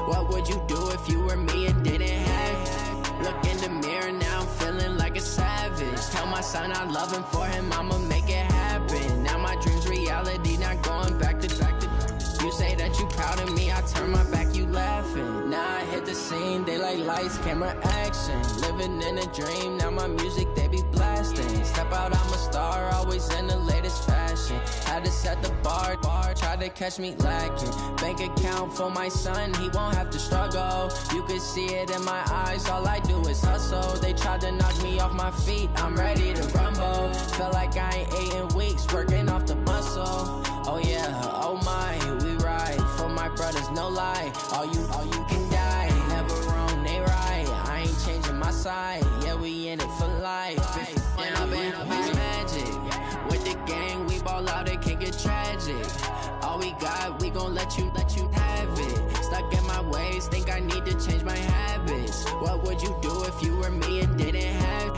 What would you do if you were me and didn't have? Look in the mirror, now I'm feeling like a savage. Tell my son I love him, for him I'ma make it happen. Now my dream's reality, not going back to. You say that you proud of me, I turn my back, you laughing. Now I hit the scene, they like lights, camera, action. Living in a dream, now my music they be blasting. Step out, I'm a star, always in the latest fashion. Had to set the bar, try to catch me lacking. Bank account for my son, he won't have to struggle. You can see it in my eyes, all I do is hustle. They tried to knock me off my feet, I'm ready to rumble. Feel like I ain't ate in weeks, working off the muscle. Oh yeah, oh my, we ride for my brothers, no lie. All you can die, never wrong, they right. I ain't changing my side, yeah, we in it for life. And I've been magic with the gang, we ball out, it can get tragic. All we got, we gon' let you have it. Stuck in my ways, think I need to change my habits. What would you do if you were me and didn't have?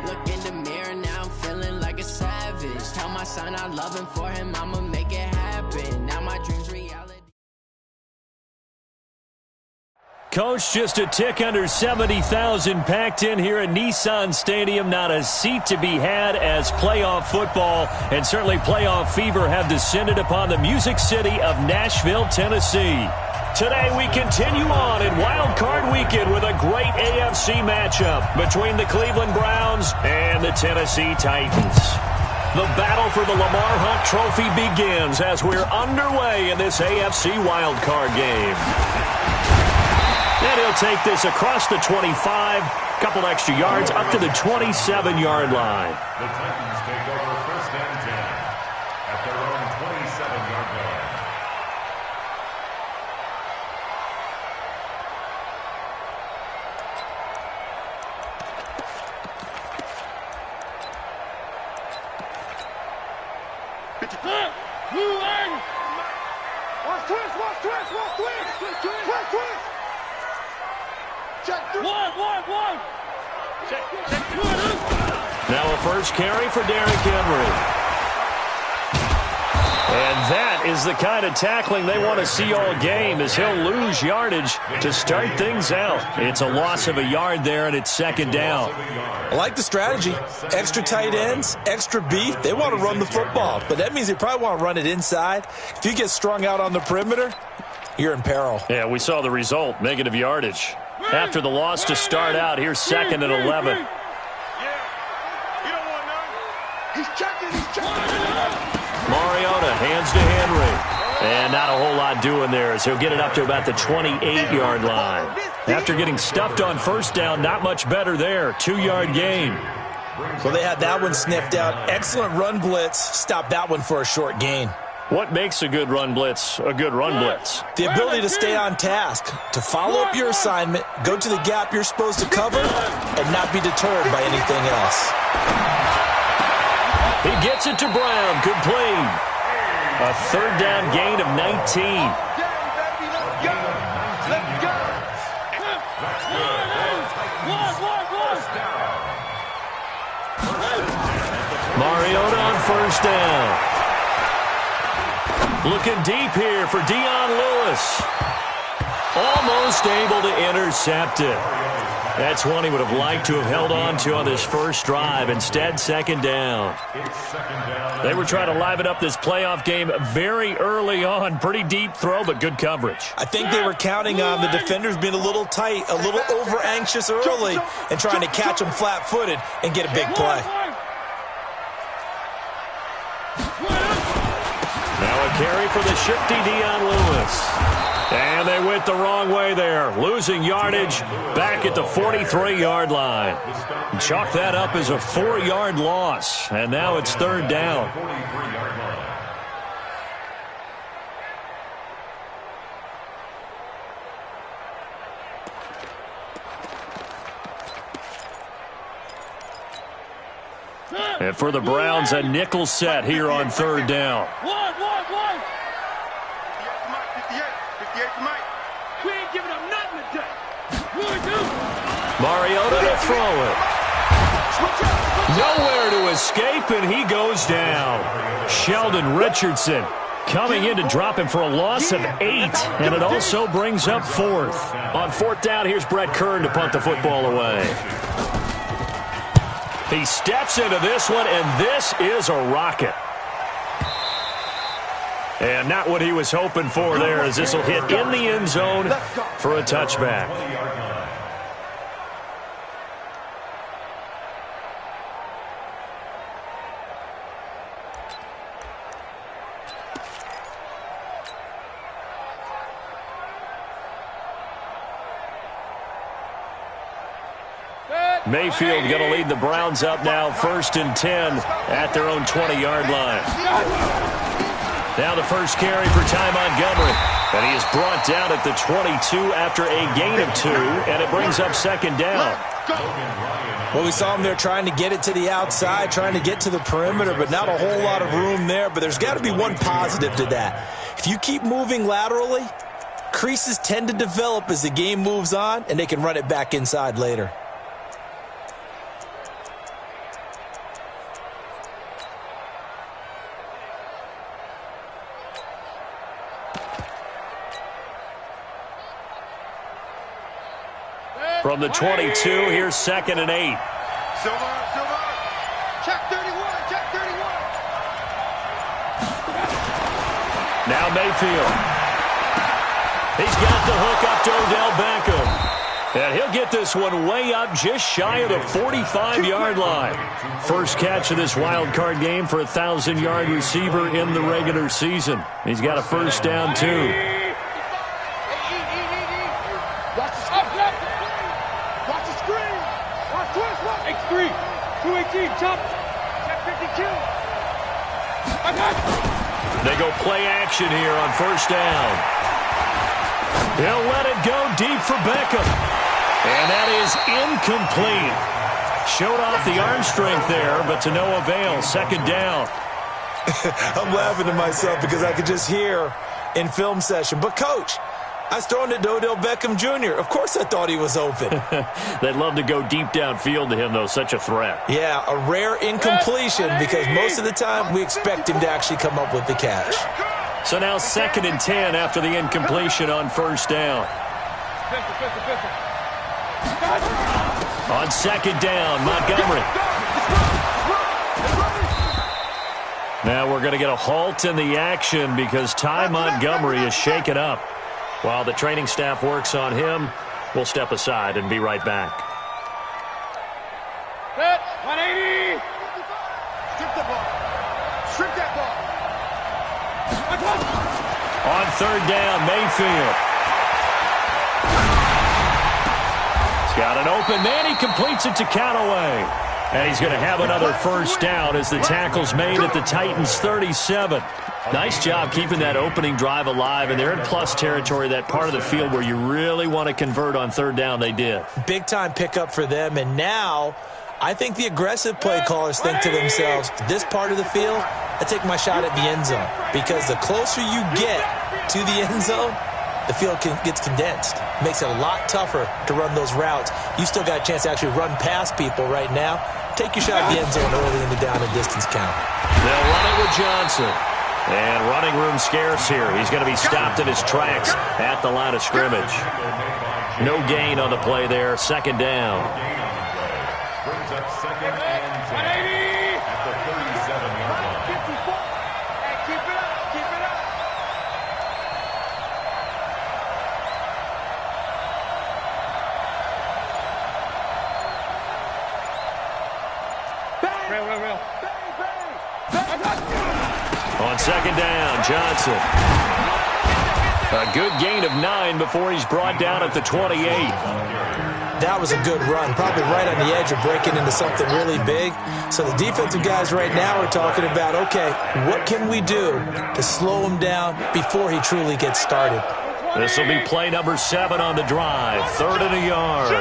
Look in the mirror, now I'm feeling like a savage. Tell my son I love him, for him I'ma make it happen. Now my dream's reality. Coach, just a tick under 70,000 packed in here at Nissan Stadium. Not a seat to be had as playoff football and certainly playoff fever have descended upon the Music City of Nashville, Tennessee. Today we continue on in Wild Card Weekend with a great AFC matchup between the Cleveland Browns and the Tennessee Titans. The battle for the Lamar Hunt Trophy begins as we're underway in this AFC Wild Card game. And he'll take this across the 25, couple extra yards, up to the 27-yard line. The Titans take over 1st and 10 at their own 27-yard line. Watch twist. Check. One. Check. Now a first carry for Derrick Henry. And that is the kind of tackling they want to see all game, as he'll lose yardage to start things out. It's a loss of a yard there, and it's 2nd down. I like the strategy. Extra tight ends, extra beef. They want to run the football, but that means they probably want to run it inside. If you get strung out on the perimeter, you're in peril. Yeah, we saw the result, negative yardage. After the loss to start out, here's 2nd and 11. He's checking. Mariota hands to Henry. And not a whole lot doing there, as he'll get it up to about the 28-yard line. After getting stuffed on 1st down, not much better there. 2-yard gain. Well, they had that one sniffed out. Excellent run blitz. Stopped that one for a short gain. What makes a good run blitz a good run blitz? The ability to stay on task, to follow up your assignment, go to the gap you're supposed to cover, and not be deterred by anything else. He gets it to Brown, complete. A 3rd down gain of 19. Let's go. Mariota on 1st down. Looking deep here for Dion Lewis. Almost able to intercept it. That's one he would have liked to have held on to on this first drive. Instead, 2nd down. They were trying to liven up this playoff game very early on. Pretty deep throw, but good coverage. I think they were counting on the defenders being a little tight, a little over-anxious early, and trying to catch them flat-footed and get a big play. Now a carry for the shifty Dion Lewis. And they went the wrong way there, losing yardage back at the 43-yard line. Chalk that up as a 4-yard loss, and now it's 3rd down. And for the Browns, a nickel set here on 3rd down. One. 58 for Mike. We ain't giving up nothing today. Mariota to throw it. Nowhere to escape, and he goes down. Sheldon Richardson Coming in to drop him for a loss of 8, and it also brings up 4th. On 4th down, here's Brett Kern to punt the football away. He steps into this one, and this is a rocket. And not what he was hoping for there, as this will hit in the end zone for a touchback. Mayfield going to lead the Browns up now, 1st and 10 at their own 20-yard line. Now the first carry for Ty Montgomery. And he is brought down at the 22 after a gain of 2, and it brings up 2nd down. Well, we saw him there trying to get it to the outside, trying to get to the perimeter, but not a whole lot of room there. But there's got to be one positive to that. If you keep moving laterally, creases tend to develop as the game moves on, and they can run it back inside later. From the 22, here's 2nd and 8. Silver. Check 31. Now Mayfield. He's got the hook up to Odell Beckham. And he'll get this one way up just shy of the 45-yard line. First catch of this wild card game for a 1,000-yard receiver in the regular season. He's got a first down, too. X3, 218, chop. Check 52. They go play action here on first down. He'll let it go deep for Beckham. And that is incomplete. Showed off the arm strength there, but to no avail. 2nd down. I'm laughing to myself because I could just hear in film session, but Coach, I was throwing it to Odell Beckham Jr. Of course I thought he was open. They'd love to go deep downfield to him, though. Such a threat. Yeah, a rare incompletion because most of the time we expect him to actually come up with the catch. So now 2nd and 10 after the incompletion on first down. On 2nd down, Montgomery. Now we're going to get a halt in the action because Ty Montgomery is shaken up. While the training staff works on him, we'll step aside and be right back. 180. Strip the ball. Strip that ball. On 3rd down, Mayfield. He's got an open man. He completes it to Callaway. And he's going to have another first down as the tackle's made at the Titans' 37. Nice job keeping that opening drive alive, and they're in plus territory, that part of the field where you really want to convert on 3rd down. They did. Big-time pickup for them, and now I think the aggressive play callers think to themselves, this part of the field, I take my shot at the end zone, because the closer you get to the end zone, the field gets condensed. Makes it a lot tougher to run those routes. You still got a chance to actually run past people right now. Take your shot at the end zone early in the down and distance count. They'll run it with Johnson. And running room scarce here. He's going to be stopped in his tracks at the line of scrimmage. No gain on the play there. 2nd down. Brings up 2nd and 10 at the 37-yard line. Keep it up. Keep it up. Real. On 2nd down, Johnson. A good gain of 9 before he's brought down at the 28. That was a good run, probably right on the edge of breaking into something really big. So the defensive guys right now are talking about, okay, what can we do to slow him down before he truly gets started? This will be play number 7 on the drive. 3rd and a yard.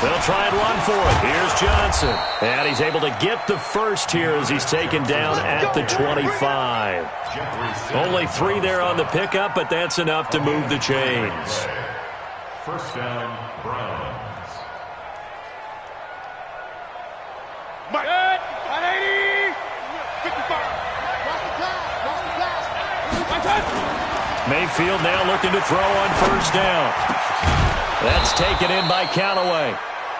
They'll try and run for it. Here's Johnson. And he's able to get the first here as he's taken down at the 25. Only 3 there on the pickup, but that's enough to move the chains. First down, Browns. Mike. 180. 55. Mayfield now looking to throw on first down. That's taken in by Callaway.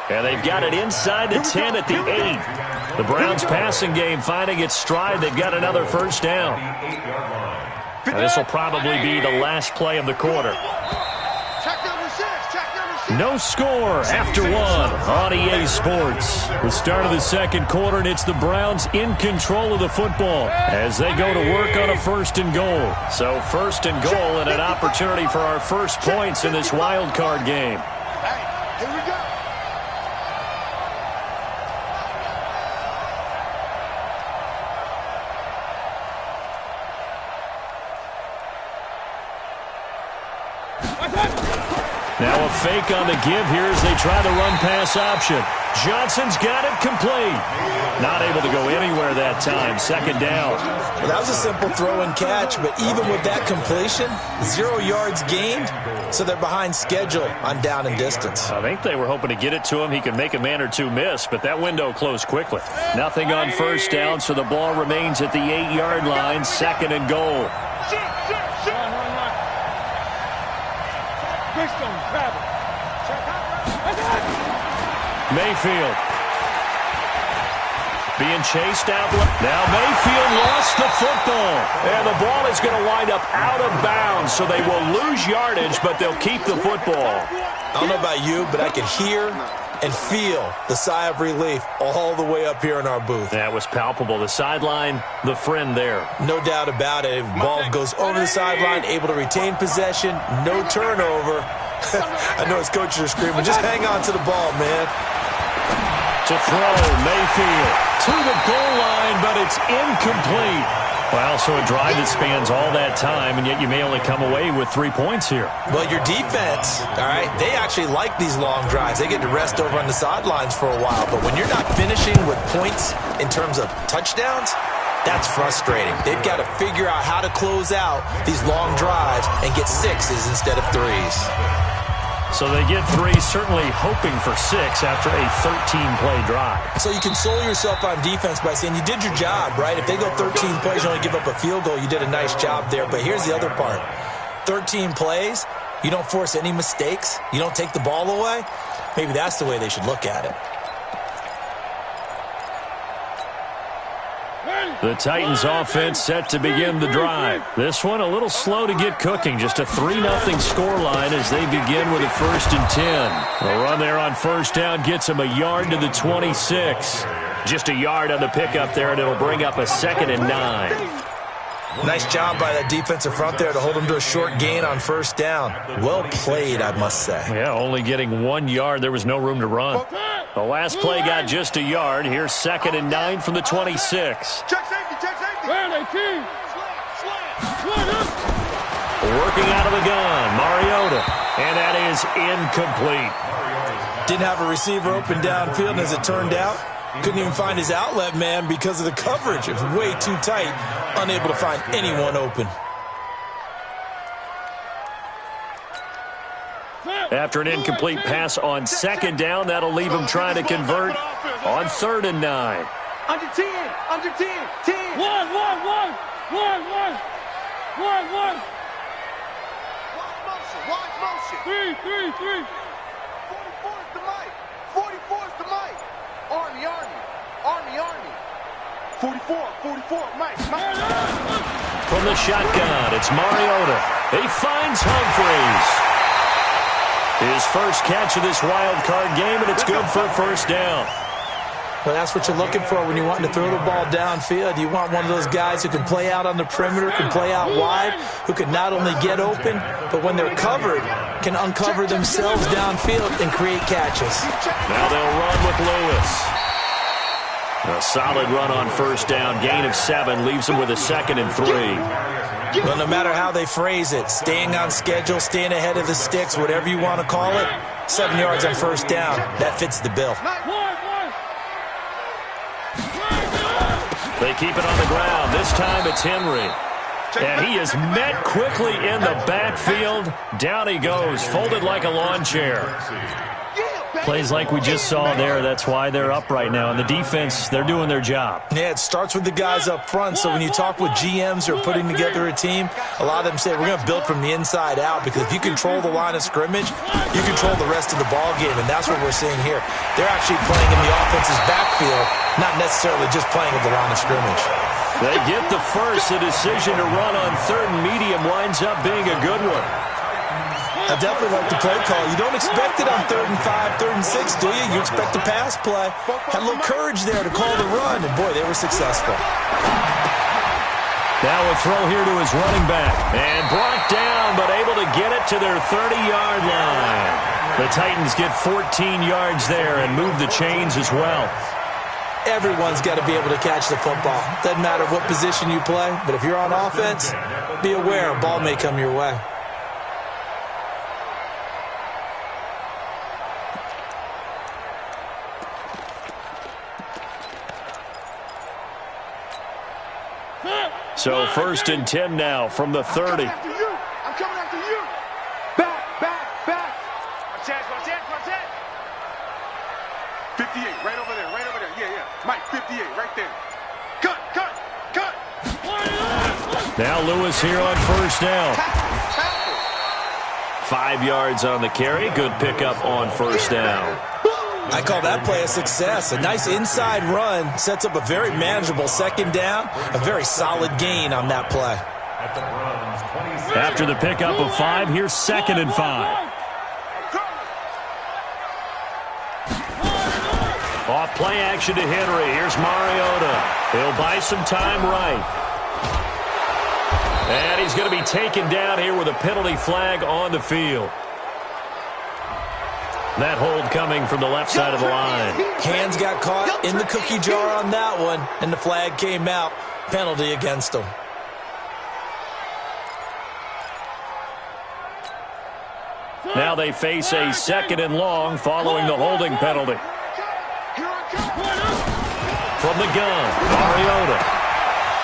And they've got it inside the 10 at the 8. The Browns passing game finding its stride. They've got another first down. And this will probably be the last play of the quarter. No score after one on EA Sports. The start of the second quarter, and it's the Browns in control of the football as they go to work on a first and goal. So first and goal and an opportunity for our first points in this wild card game. Hey, here we go. Now a fake on the give here as they try the run-pass option. Johnson's got it complete. Not able to go anywhere that time. Second down. Well, that was a simple throw and catch, but even with that completion, 0 yards gained, so they're behind schedule on down and distance. I think they were hoping to get it to him. He could make a man or two miss, but that window closed quickly. Nothing on first down, so the ball remains at the 8-yard line. Second and goal. Mayfield being chased out. Now Mayfield lost the football, and the ball is going to wind up out of bounds, so they will lose yardage, but they'll keep the football. I don't know about you, but I could hear and feel the sigh of relief all the way up here in our booth. That was palpable. The sideline, the friend there. No doubt about it. Ball goes over the sideline, able to retain possession, no turnover. I know his coaches are screaming, just hang on to the ball, man. To throw, Mayfield to the goal line, but it's incomplete. Well, so a drive that spans all that time, and yet you may only come away with 3 points here. Well, your defense, all right, they actually like these long drives. They get to rest over on the sidelines for a while, but when you're not finishing with points in terms of touchdowns, that's frustrating. They've got to figure out how to close out these long drives and get 6s instead of 3s. So they get 3, certainly hoping for 6 after a 13-play drive. So you console yourself on defense by saying you did your job, right? If they go 13 plays, you only give up a field goal, you did a nice job there. But here's the other part. 13 plays, you don't force any mistakes, you don't take the ball away. Maybe that's the way they should look at it. The Titans offense set to begin the drive. This one a little slow to get cooking. Just a 3-0 scoreline as they begin with a 1st and 10. The run there on first down gets them a yard to the 26. Just a yard on the pickup there, and it'll bring up a 2nd and 9. Nice job by that defensive front there to hold them to a short gain on first down. Well played, I must say. Yeah, only getting 1 yard. There was no room to run. The last play got just a yard. Here's 2nd and 9 from the 26. Check safety, check safety. Where are they, team? Working out of the gun, Mariota. And that is incomplete. Didn't have a receiver open downfield, and as it turned out, couldn't even find his outlet man because of the coverage. It was way too tight, unable to find anyone open. After an incomplete pass on 2nd down, that'll leave him trying to convert on 3rd and 9. Under 10, under 10, 10. One. Watch motion. 3. 44 is the mic. 44 is the mic. Army. 44, Mike. From the shotgun, it's Mariota. He finds Humphreys. His first catch of this wild card game, and it's good for a 1st down. Well, that's what you're looking for when you want to throw the ball downfield. You want one of those guys who can play out on the perimeter, can play out wide, who can not only get open, but when they're covered, can uncover themselves downfield and create catches. Now they'll run with Lewis. A solid run on first down, gain of 7, leaves them with a 2nd and 3. Well, no matter how they phrase it, staying on schedule, staying ahead of the sticks, whatever you want to call it, 7 yards on first down, that fits the bill. They keep it on the ground. This time it's Henry. And he is met quickly in the backfield. Down he goes, folded like a lawn chair. Plays like we just saw there. That's why they're up right now. And the defense, they're doing their job. Yeah, it starts with the guys up front. So when you talk with GMs who are putting together a team, a lot of them say we're going to build from the inside out, because if you control the line of scrimmage, you control the rest of the ball game, and that's what we're seeing here. They're actually playing in the offense's backfield, not necessarily just playing at the line of scrimmage. They get the first. The decision to run on 3rd and medium winds up being a good one. I definitely like the play call. You don't expect it on 3rd and 5, 3rd and 6, do you? You expect a pass play. Had a little courage there to call the run, and boy, they were successful. Now a throw here to his running back. And brought down, but able to get it to their 30-yard line. The Titans get 14 yards there and move the chains as well. Everyone's got to be able to catch the football. Doesn't matter what position you play, but if you're on offense, be aware a ball may come your way. So 1st and 10 now from the 30. I'm coming after you. Back. Watch that. 58, right over there. Yeah. Mike, 58, right there. Cut. Now Lewis here on 1st down. 5 yards on the carry. Good pickup on 1st down. I call that play a success. A nice inside run sets up a very manageable 2nd down. A very solid gain on that play. After the pickup of 5, here's 2nd and 5. Off play action to Henry. Here's Mariota. He'll buy some time right. And he's going to be taken down here with a penalty flag on the field. That hold coming from the left side of the line. Hands got caught in the cookie jar on that one, and the flag came out. Penalty against him. Now they face a 2nd and long following the holding penalty. From the gun, Mariota.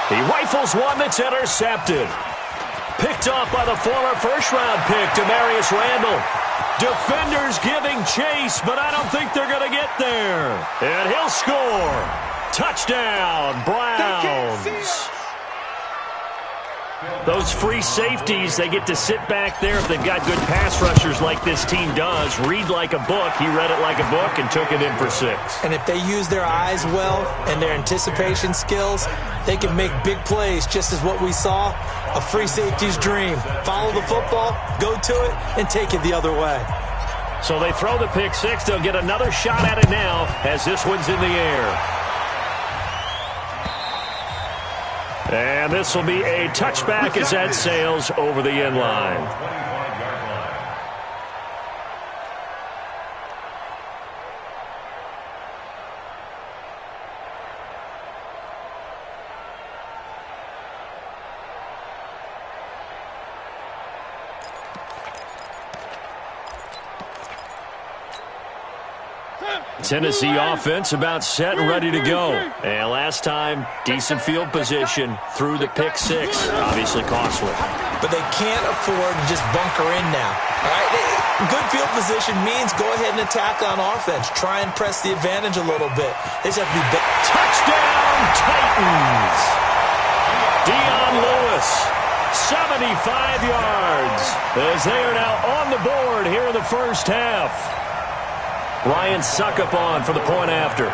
He rifles one that's intercepted. Picked off by the former 1st-round pick, Demarius Randall. Defenders giving chase, but I don't think they're going to get there. And he'll score. Touchdown, Browns. Those free safeties, they get to sit back there if they've got good pass rushers like this team does. Read like a book. He read it like a book and took it in for 6. And if they use their eyes well and their anticipation skills, they can make big plays, just as what we saw, a free safety's dream. Follow the football, go to it, and take it the other way. So they throw the pick 6. They'll get another shot at it now as this one's in the air. And this will be a touchback as that sails over the end line. Tennessee offense about set and ready to go. And last time, decent field position through the pick 6. Obviously costly. But they can't afford to just bunker in now. All right? Good field position means go ahead and attack on offense. Try and press the advantage a little bit. They just have to be big. Touchdown, Titans! Dion Lewis, 75 yards, as they are now on the board here in the 1st half. Ryan Suckup on for the point after.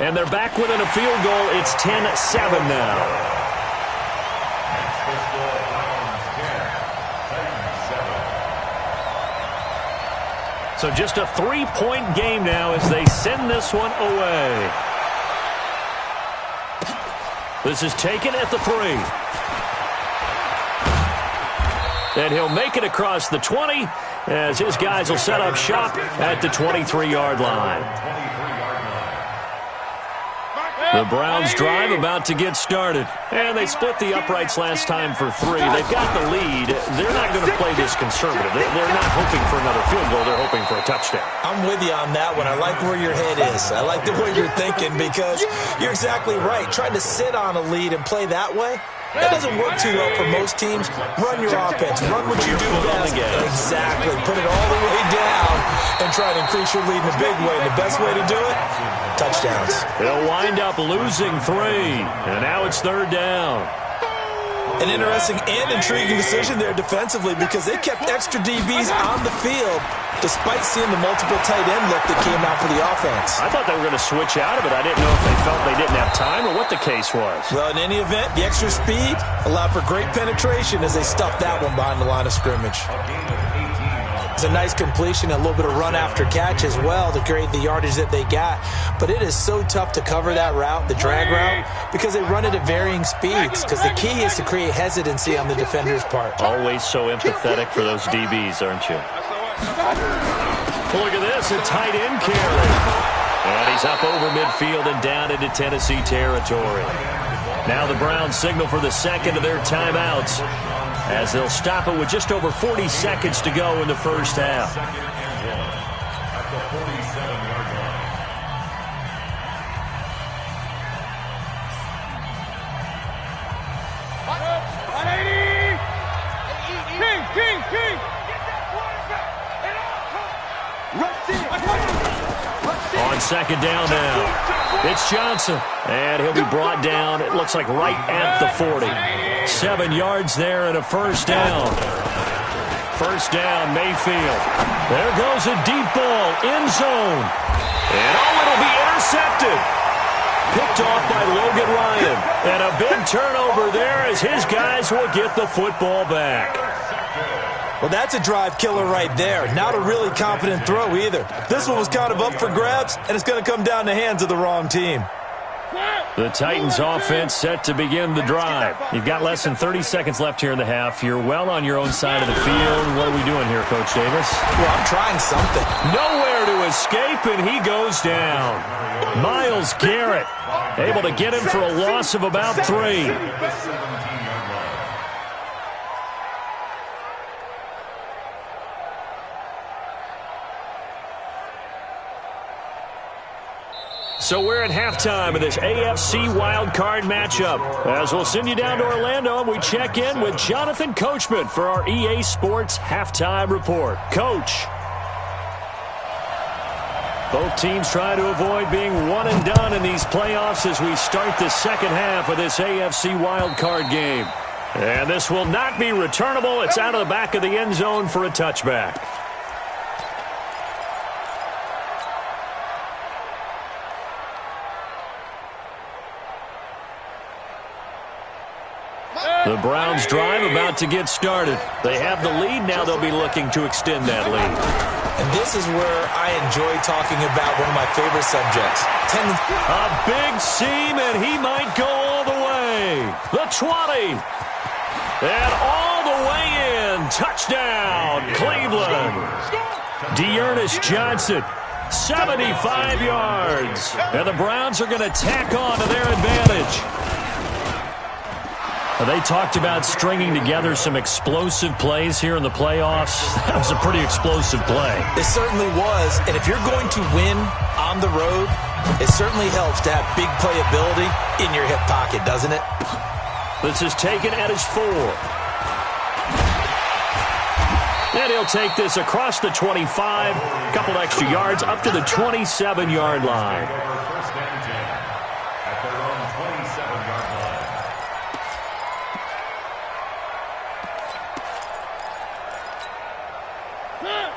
And they're back within a field goal. It's 10-7 now. So just a 3-point game now as they send this one away. This is taken at the 3. And he'll make it across the 20 as his guys will set up shop at the 23-yard line. The Browns drive about to get started. And they split the uprights last time for 3. They've got the lead. They're not going to play this conservative. They're not hoping for another field goal. They're hoping for a touchdown. I'm with you on that one. I like where your head is. I like the way you're thinking because you're exactly right. Trying to sit on a lead and play that way, That doesn't work too well for most teams. Run your offense. Run what you do best. Exactly. Put it all the way down and try to increase your lead in a big way. And the best way to do it, touchdowns. They'll wind up losing 3, and now it's 3rd down. An interesting and intriguing decision there defensively because they kept extra DBs on the field despite seeing the multiple tight end look that came out for the offense. I thought they were going to switch out of it. I didn't know if they felt they didn't have time or what the case was. Well, in any event, the extra speed allowed for great penetration as they stuffed that one behind the line of scrimmage. It's a nice completion, a little bit of run after catch as well to create the yardage that they got. But it is so tough to cover that route, the drag route, because they run it at varying speeds. Because the key is to create hesitancy on the defender's part. Always so empathetic for those DBs, aren't you? Look at this, a tight end carry. And he's up over midfield and down into Tennessee territory. Now the Browns signal for the second of their timeouts, as they'll stop it with just over 40 seconds to go in the first half. At the 47-yard line. On second down now, it's Johnson, and he'll be brought down, it looks like right at the 40. 7 yards there and a first down. First down, Mayfield. There goes a deep ball, end zone. And it'll be intercepted. Picked off by Logan Ryan. And a big turnover there as his guys will get the football back. Well, that's a drive killer right there. Not a really confident throw either. This one was kind of up for grabs, and it's going to come down the hands of the wrong team. The Titans offense set to begin the drive. You've got less than 30 seconds left here in the half. You're well on your own side of the field. What are we doing here, Coach Davis? Well, I'm trying something. Nowhere to escape, and he goes down. Myles Garrett able to get him for a loss of about 3. So we're at halftime of this AFC wildcard matchup. As we'll send you down to Orlando, and we check in with Jonathan Coachman for our EA Sports Halftime Report. Coach. Both teams try to avoid being one and done in these playoffs as we start the second half of this AFC wildcard game. And this will not be returnable. It's out of the back of the end zone for a touchback. The Browns drive about to get started. They have the lead. Now they'll be looking to extend that lead. And this is where I enjoy talking about one of my favorite subjects. A big seam, and he might go all the way. The 20. And all the way in. Touchdown, Cleveland. Dearness Johnson, 75 yards. And the Browns are going to tack on to their advantage. They talked about stringing together some explosive plays here in the playoffs. That was a pretty explosive play. It certainly was. And if you're going to win on the road, it certainly helps to have big playability in your hip pocket, doesn't it? This is taken at his 4. And he'll take this across the 25. A couple extra yards up to the 27-yard line.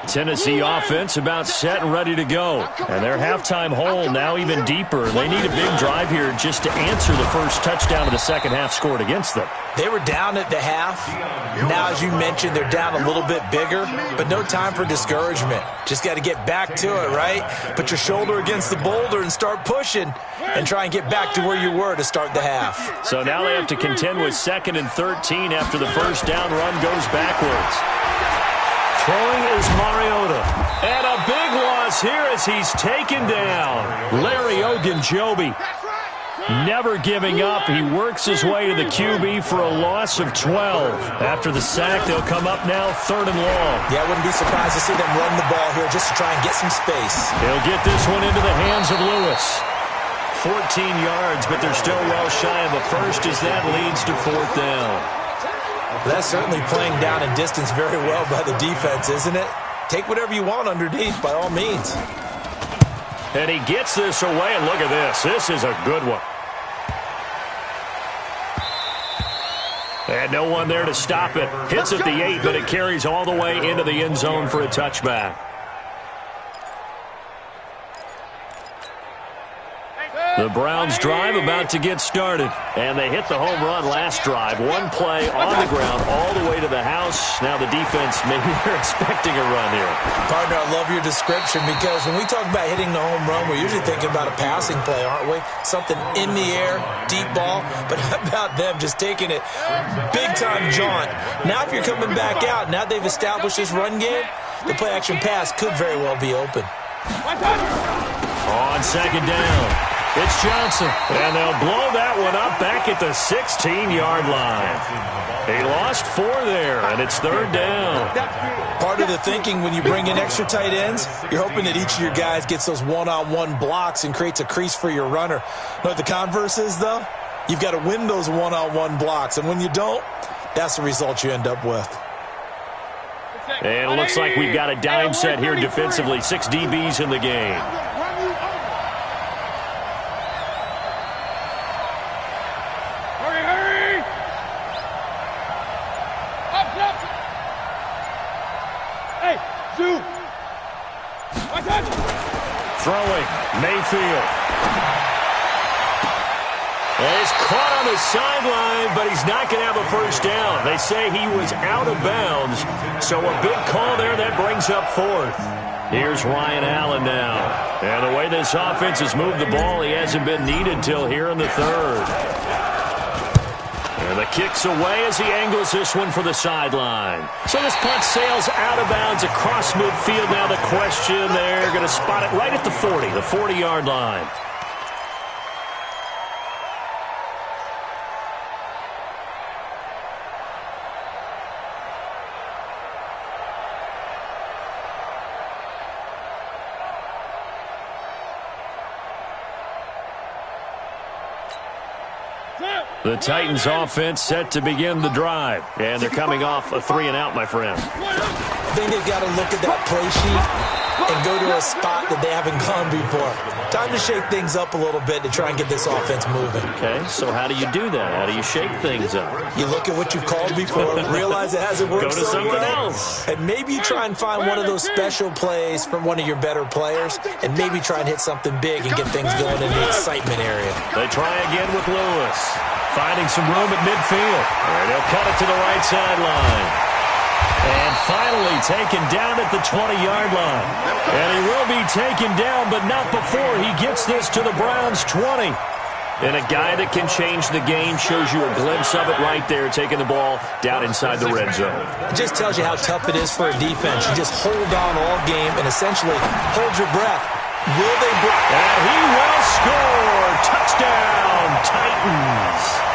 Tennessee offense about set and ready to go. And their halftime hole now even deeper. They need a big drive here just to answer the first touchdown of the second half scored against them. They were down at the half. Now, as you mentioned, they're down a little bit bigger, but no time for discouragement. Just got to get back to it, right? Put your shoulder against the boulder and start pushing and try and get back to where you were to start the half. So now they have to contend with 2nd and 13 after the first down run goes backwards. Throwing is Mariota. And a big loss here as he's taken down. Larry Ogunjobi never giving up. He works his way to the QB for a loss of 12. After the sack, they'll come up now 3rd and long. Yeah, I wouldn't be surprised to see them run the ball here just to try and get some space. He'll get this one into the hands of Lewis. 14 yards, but they're still well shy of a first as that leads to 4th down. That's certainly playing down in distance very well by the defense, isn't it? Take whatever you want underneath, by all means. And he gets this away, and look at this. This is a good one. And no one there to stop it. Hits at the 8, but it carries all the way into the end zone for a touchback. The Browns drive about to get started. And they hit the home run last drive. One play on the ground all the way to the house. Now the defense, maybe they're expecting a run here. Partner, I love your description because when we talk about hitting the home run, we're usually thinking about a passing play, aren't we? Something in the air, deep ball. But how about them just taking it big-time jaunt? Now if you're coming back out, now they've established this run game, the play-action pass could very well be open. On 2nd down. It's Johnson, and they'll blow that one up back at the 16-yard line. He lost 4 there, and it's 3rd down. Part of the thinking when you bring in extra tight ends, you're hoping that each of your guys gets those one-on-one blocks and creates a crease for your runner. Know what the converse is, though? You've got to win those one-on-one blocks, and when you don't, that's the result you end up with. And it looks like we've got a dime set here defensively. 6 DBs in the game. Throwing, Mayfield. And he's caught on the sideline, but he's not going to have a first down. They say he was out of bounds, so a big call there that brings up 4th. Here's Ryan Allen now. And the way this offense has moved the ball, he hasn't been needed till here in the 3rd. And the kick's away as he angles this one for the sideline. So this punt sails out of bounds across midfield. Now the question, they're going to spot it right at the 40, the 40-yard line. The Titans offense set to begin the drive. And they're coming off a 3-and-out, my friend. I think they've got to look at that play sheet and go to a spot that they haven't gone before. Time to shake things up a little bit to try and get this offense moving. Okay, so how do you do that? How do you shake things up? You look at what you've called before, realize it hasn't worked so well. Go to something else. And maybe you try and find one of those special plays from one of your better players, and maybe try and hit something big and get things going in the excitement area. They try again with Lewis. Finding some room at midfield. And he'll cut it to the right sideline. And finally taken down at the 20-yard line. And he will be taken down, but not before he gets this to the Browns' 20. And a guy that can change the game shows you a glimpse of it right there, taking the ball down inside the red zone. It just tells you how tough it is for a defense. You just hold on all game and essentially hold your breath. Will they break? And he will score. Touchdown, Titans.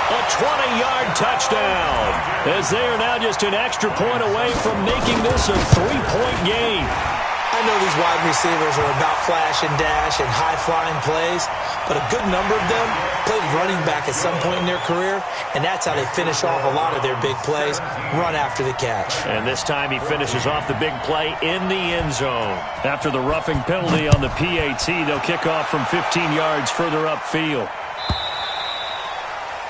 A 20-yard touchdown, as they are now just an extra point away from making this a 3-point game. I know these wide receivers are about flash and dash and high-flying plays, but a good number of them played running back at some point in their career, and that's how they finish off a lot of their big plays, run after the catch. And this time he finishes off the big play in the end zone. After the roughing penalty on the PAT, they'll kick off from 15 yards further upfield.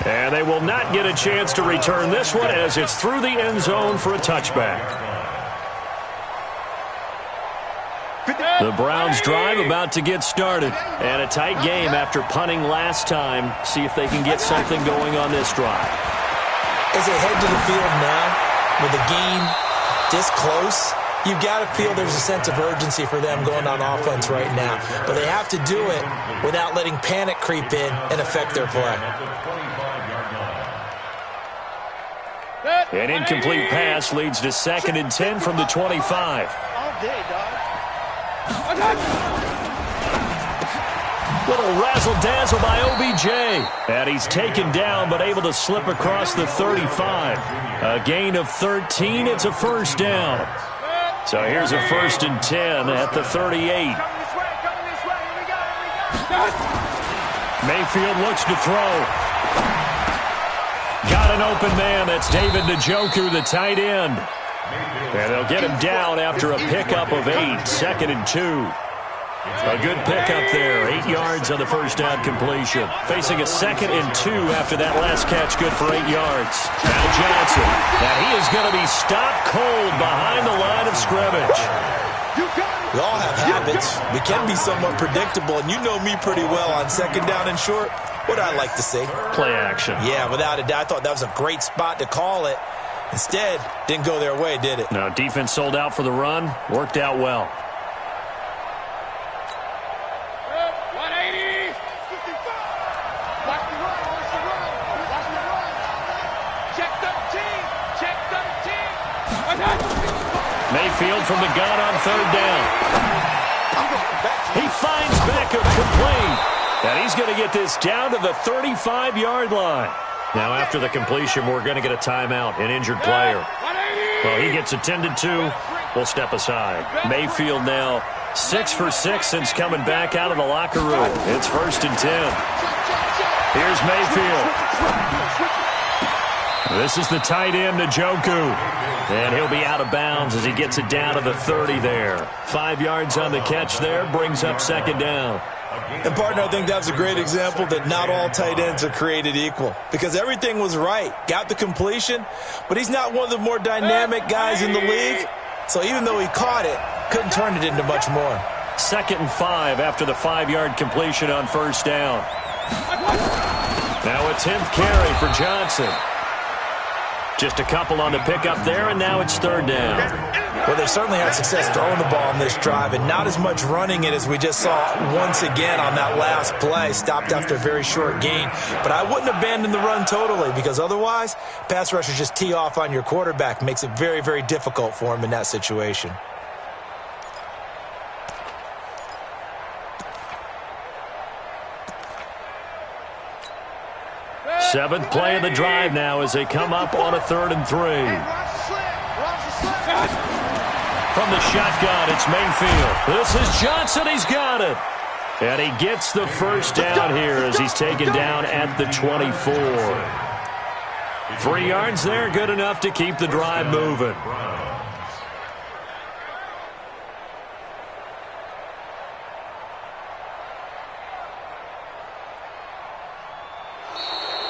And they will not get a chance to return this one as it's through the end zone for a touchback. The Browns drive about to get started. And a tight game after punting last time. See if they can get something going on this drive. As they head to the field now, with the game this close, you've got to feel there's a sense of urgency for them going on offense right now. But they have to do it without letting panic creep in and affect their play. An incomplete pass leads to 2nd and 10 from the 25. Little razzle-dazzle by OBJ. And he's taken down but able to slip across the 35. A gain of 13. It's a first down. So here's a 1st and 10 at the 38. Mayfield looks to throw. Got an open man. That's David Njoku, the tight end. And they'll get him down after a pickup of 8, 2nd and 2. A good pickup there, 8 yards on the first down completion. Facing a 2nd and 2 after that last catch, good for 8 yards. Now Johnson. Now he is going to be stopped cold behind the line of scrimmage. We all have habits. We can be somewhat predictable, and you know me pretty well on 2nd down and short. What I like to say? Play action. Yeah, without a doubt. I thought that was a great spot to call it. Instead, didn't go their way, did it? No, defense sold out for the run. Worked out well. 180. 55. Watch the run. Watch the run. Watch the run. Check 13. Check 13. Mayfield from the gun on 3rd down. He finds Beckham complete. And he's going to get this down to the 35-yard line. Now, after the completion, we're going to get a timeout, an injured player. Well, he gets attended to. We'll step aside. Mayfield now 6 for 6 since coming back out of the locker room. It's 1st and 10. Here's Mayfield. This is the tight end, Njoku. And he'll be out of bounds as he gets it down to the 30 there. 5 yards on the catch there, brings up 2nd down. And, partner, I think that's a great example that not all tight ends are created equal. Because everything was right. Got the completion, but he's not one of the more dynamic guys in the league. So even though he caught it, couldn't turn it into much more. 2nd and 5 after the 5-yard completion on 1st down. Now a 10th carry for Johnson. Just a couple on the pickup there, and now it's 3rd down. Well, they certainly had success throwing the ball on this drive, and not as much running it as we just saw once again on that last play. Stopped after a very short gain. But I wouldn't abandon the run totally, because otherwise, pass rushers just tee off on your quarterback. Makes it very, very difficult for him in that situation. Seventh play of the drive now as they come up on a 3rd and 3. From the shotgun, it's Mayfield. This is Johnson. He's got it. And he gets the first down here as he's taken down at the 24. 3 yards there, good enough to keep the drive moving.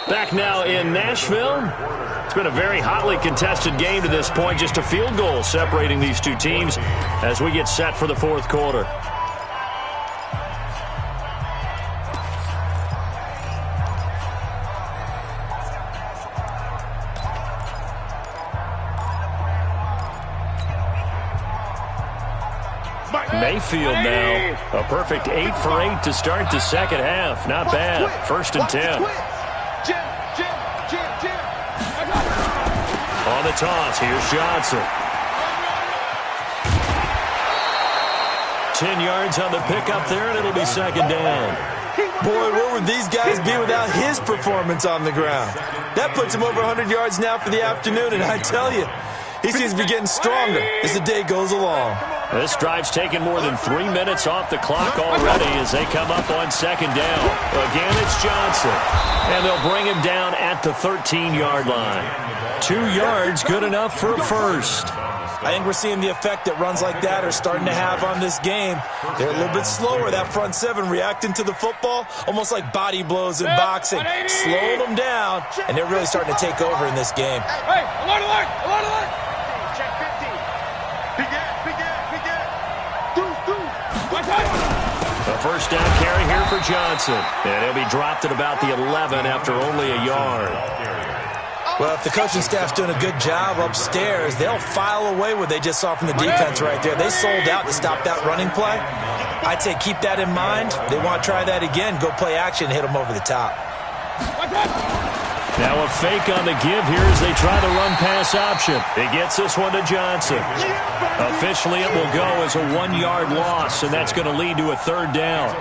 Back now in Nashville. It's been a very hotly contested game to this point. Just a field goal separating these two teams as we get set for the 4th quarter. Mayfield now a perfect 8 for 8 to start the 2nd half. Not bad. 1st and 10. On the toss, here's Johnson. 10 yards on the pickup there, and it'll be 2nd down. Boy, where would these guys be without his performance on the ground? That puts him over 100 yards now for the afternoon, and I tell you, he seems to be getting stronger as the day goes along. This drive's taken more than 3 minutes off the clock already as they come up on 2nd down. Again, it's Johnson. And they'll bring him down at the 13-yard line. 2 yards, good enough for a first. I think we're seeing the effect that runs like that are starting to have on this game. They're a little bit slower, that front seven, reacting to the football, almost like body blows in boxing, slowing them down, and they're really starting to take over in this game. Hey, alert, alert, alert, alert. Check 15. Begin. A first down carry here for Johnson. And he'll be dropped at about the 11 after only a yard. Well, if the coaching staff's doing a good job upstairs, they'll file away what they just saw from the defense right there. They sold out to stop that running play. I'd say keep that in mind. They want to try that again, go play action, hit them over the top. Now a fake on the give here as they try the run-pass option. He gets this one to Johnson. Officially, it will go as a 1-yard loss, and that's going to lead to a 3rd down.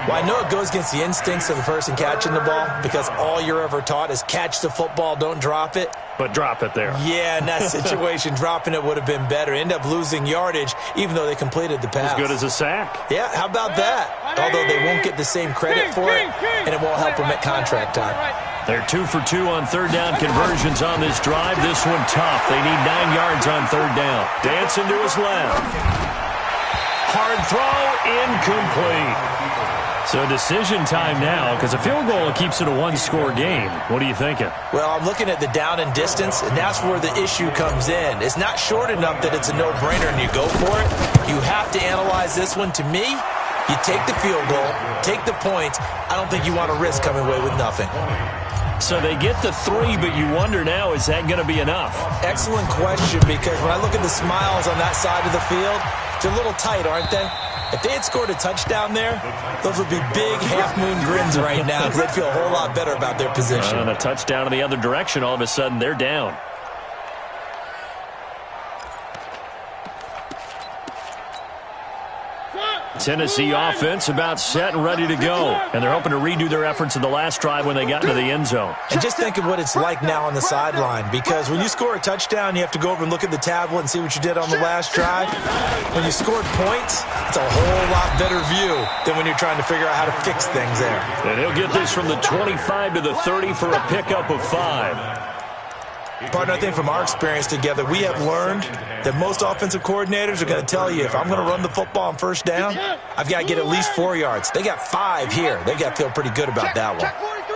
Well, I know it goes against the instincts of the person catching the ball because all you're ever taught is catch the football, don't drop it. but drop it there. Yeah, in that situation, dropping it would have been better. End up losing yardage, even though they completed the pass. As good as a sack. Yeah, how about that? Although they won't get the same credit for it, and it won't help them at contract time. They're 2 for 2 on third down conversions on this drive. This one tough. They need 9 yards on third down. Dancing to his left. Hard throw, incomplete. So decision time now, because a field goal keeps it a one-score game. What are you thinking? Well, I'm looking at the down and distance, and that's where the issue comes in. It's not short enough that it's a no-brainer and you go for it. You have to analyze this one. To me, you take the field goal, take the points. I don't think you want to risk coming away with nothing. So they get the 3, but you wonder now, is that going to be enough? Excellent question, because when I look at the smiles on that side of the field, they're a little tight, aren't they? If they had scored a touchdown there, those would be big half-moon grins right now because they'd feel a whole lot better about their position. And a touchdown in the other direction, all of a sudden they're down. Tennessee offense about set and ready to go. And they're hoping to redo their efforts in the last drive when they got into the end zone. And just think of what it's like now on the sideline, because when you score a touchdown, you have to go over and look at the tablet and see what you did on the last drive. When you scored points, it's a whole lot better view than when you're trying to figure out how to fix things there. And he'll get this from the 25 to the 30 for a pickup of 5. Partner, I think from our experience together, we have learned that most offensive coordinators are going to tell you, if I'm going to run the football on first down, I've got to get at least 4 yards. They got 5 here. They got to feel pretty good about that one.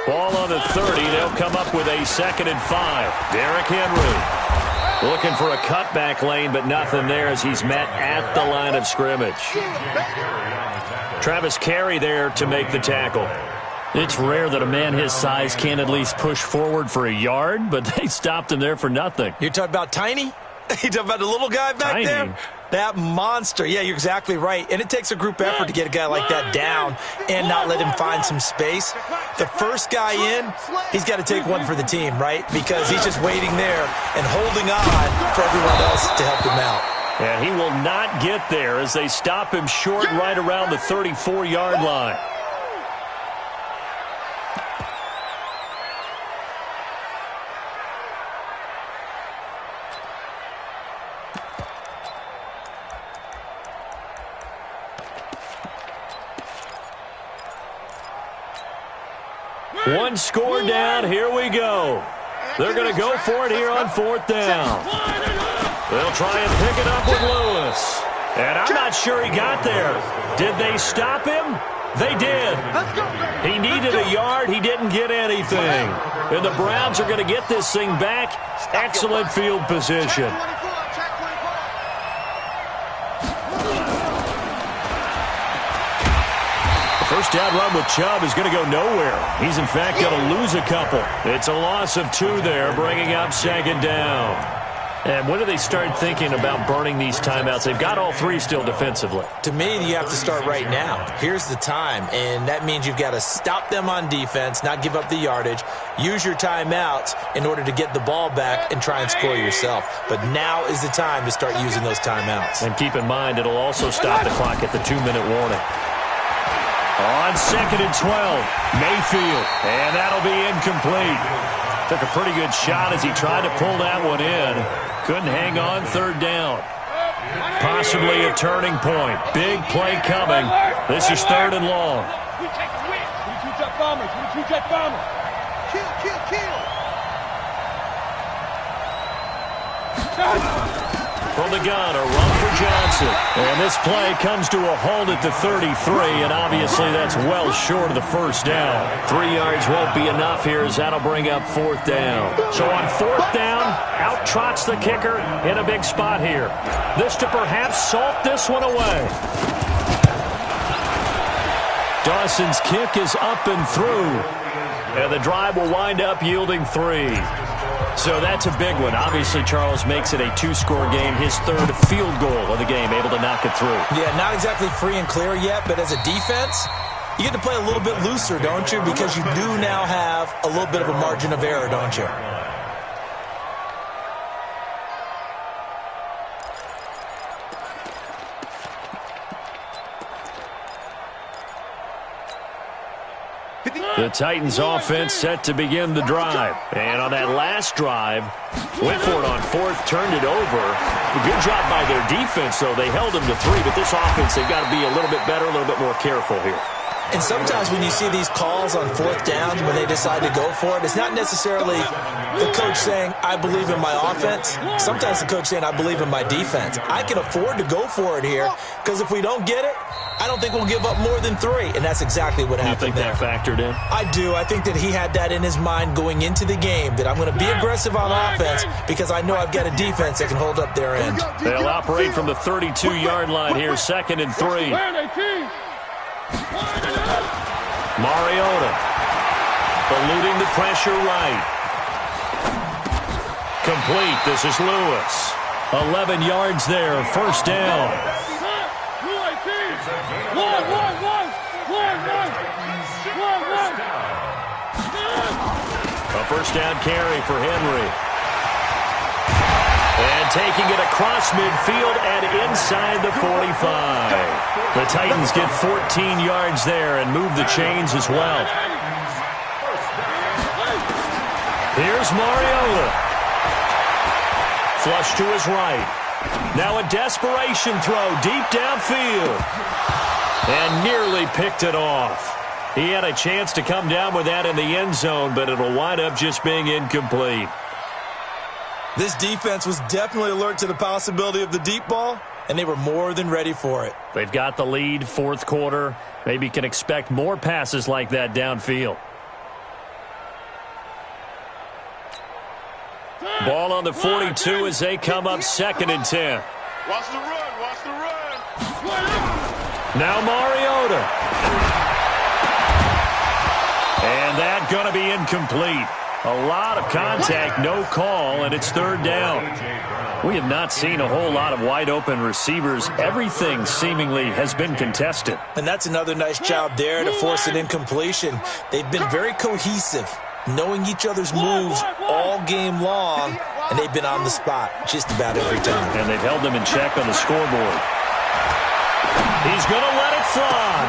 Ball on the 30. They'll come up with a 2nd and 5. Derrick Henry looking for a cutback lane, but nothing there as he's met at the line of scrimmage. Travis Carey there to make the tackle. It's rare that a man his size can't at least push forward for a yard, but they stopped him there for nothing. You're talking about Tiny? You talking about the little guy back there? That monster. Yeah, you're exactly right. And it takes a group effort to get a guy like that down and not let him find some space. The first guy in, he's got to take one for the team, right? Because he's just waiting there and holding on for everyone else to help him out. And he will not get there as they stop him short right around the 34-yard line. One score down. Here we go. They're going to go for it here on 4th down. They'll try and pick it up with Lewis. And I'm not sure he got there. Did they stop him? They did. He needed a yard. He didn't get anything. And the Browns are going to get this thing back. Excellent field position. First down run with Chubb is going to go nowhere. He's, in fact, going to lose a couple. It's a loss of 2 there, bringing up 2nd down. And when do they start thinking about burning these timeouts? They've got all 3 still defensively. To me, you have to start right now. Here's the time, and that means you've got to stop them on defense, not give up the yardage, use your timeouts in order to get the ball back and try and score yourself. But now is the time to start using those timeouts. And keep in mind, it'll also stop the clock at the 2-minute warning. On 2nd and 12, Mayfield, and that'll be incomplete. Took a pretty good shot as he tried to pull that one in. Couldn't hang on 3rd down. Possibly a turning point. Big play coming. This is 3rd and long. From the gun, a run for Johnson. And this play comes to a halt at the 33, and obviously that's well short of the first down. 3 yards won't be enough here as that'll bring up 4th down. So on 4th down, out trots the kicker in a big spot here. This to perhaps salt this one away. Dawson's kick is up and through, and the drive will wind up yielding 3. So that's a big one. Obviously, Charles makes it a 2-score game, his 3rd field goal of the game, able to knock it through. Yeah, not exactly free and clear yet, but as a defense, you get to play a little bit looser, don't you? Because you do now have a little bit of a margin of error, don't you? The Titans offense set to begin the drive. And on that last drive, went for it on fourth, turned it over. A good job by their defense, though. They held them to 3, but this offense, they've got to be a little bit better, a little bit more careful here. And sometimes when you see these calls on fourth down, when they decide to go for it, it's not necessarily the coach saying, I believe in my offense. Sometimes the coach saying, I believe in my defense. I can afford to go for it here because if we don't get it, I don't think we'll give up more than 3. And that's exactly what happened there. You think that factored in? I do. I think that he had that in his mind going into the game, that I'm going to be aggressive on offense because I know I've got a defense that can hold up their end. They'll operate from the 32-yard line here, 2nd and 3. Mariota eluding the pressure right. Complete. This is Lewis. 11 yards there. First down. A first down carry for Henry. And taking it across midfield and inside the 45. The Titans get 14 yards there and move the chains as well. Here's Mariota. Flush to his right. Now a desperation throw deep downfield. And nearly picked it off. He had a chance to come down with that in the end zone, but it'll wind up just being incomplete. This defense was definitely alert to the possibility of the deep ball, and they were more than ready for it. They've got the lead, fourth quarter. Maybe can expect more passes like that downfield. Ball on the 42 as they come up 2nd and 10. Watch the run, watch the run. Now Mariota. And that going to be incomplete. A lot of contact, no call, and it's 3rd down. We have not seen a whole lot of wide-open receivers. Everything seemingly has been contested. And that's another nice job there to force an incompletion. They've been very cohesive, knowing each other's moves all game long, and they've been on the spot just about every time. And they've held them in check on the scoreboard. He's going to let it fly.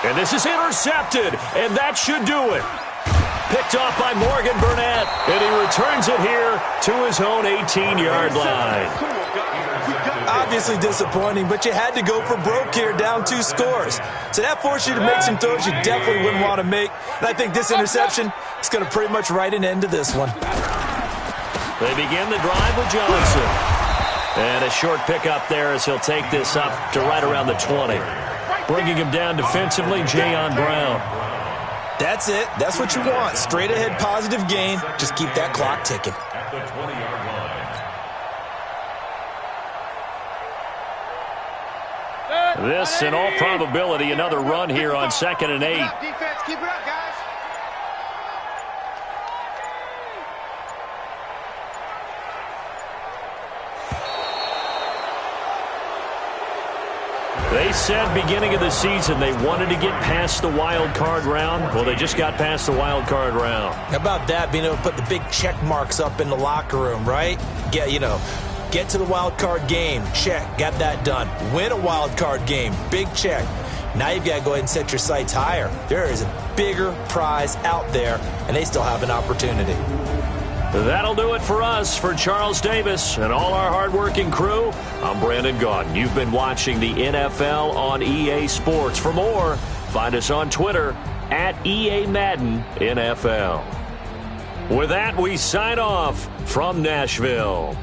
And this is intercepted, and that should do it. Picked off by Morgan Burnett, and he returns it here to his own 18-yard line. Obviously disappointing, but you had to go for broke here, down 2 scores. So that forced you to make some throws you definitely wouldn't want to make. And I think this interception is going to pretty much write an end to this one. They begin the drive with Johnson. And a short pickup there as he'll take this up to right around the 20. Bringing him down defensively, Jayon Brown. That's it. That's what you want. Straight ahead positive gain. Just keep that clock ticking. At the 20-yard line. This, in all probability, another run here on 2nd and 8. Defense, keep it up, guys. They said beginning of the season they wanted to get past the wild card round. Well, they just got past the wild card round. How about that, being able to put the big check marks up in the locker room, right? Get to the wild card game. Check. Got that done. Win a wild card game. Big check. Now you've got to go ahead and set your sights higher. There is a bigger prize out there, and they still have an opportunity. That'll do it for us. For Charles Davis and all our hardworking crew, I'm Brandon Gaudin. You've been watching the NFL on EA Sports. For more, find us on Twitter at EA Madden NFL. With that, we sign off from Nashville.